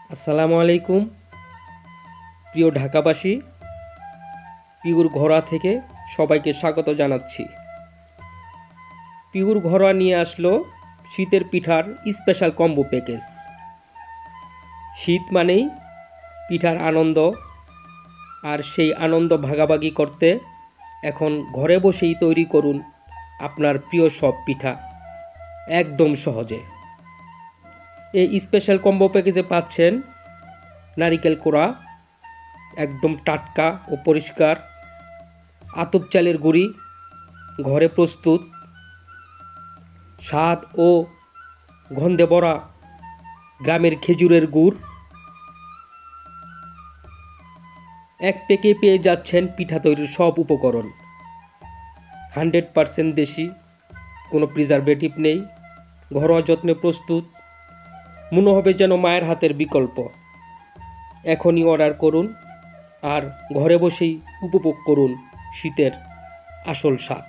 আসসালামু আলাইকুম প্রিয় ঢাকাবাসী। পিওর ঘরোয়া থেকে সবাইকে স্বাগত জানাচ্ছি। পিওর ঘরোয়া নিয়ে আসলো শীতের পিঠার স্পেশাল কম্বো প্যাকেজ। শীত মানেই পিঠার আনন্দ, আর সেই আনন্দ ভাগাভাগি করতে এখন ঘরে বসেই তৈরি করুন আপনার প্রিয় সব পিঠা একদম সহজে। এই স্পেশাল কম্বো প্যাকেজে পাচ্ছেন নারিকেল কোড়া একদম টাটকা ও পরিষ্কার, আতপ চালের গুঁড়ি ঘরে প্রস্তুত, স্বাদ ও গন্ধে ভরা গ্রামের খেজুরের গুড়। এক প্যাকে পেয়ে যাচ্ছেন পিঠা তৈরির সব উপকরণ। 100% দেশি, কোনো প্রিজারভেটিভ নেই, ঘরোয়া যত্নে প্রস্তুত, মনে হবে যেন মায়ের হাতের বিকল্প। এখনই অর্ডার করুন আর ঘরে বসেই উপভোগ করুন শীতের আসল স্বাদ।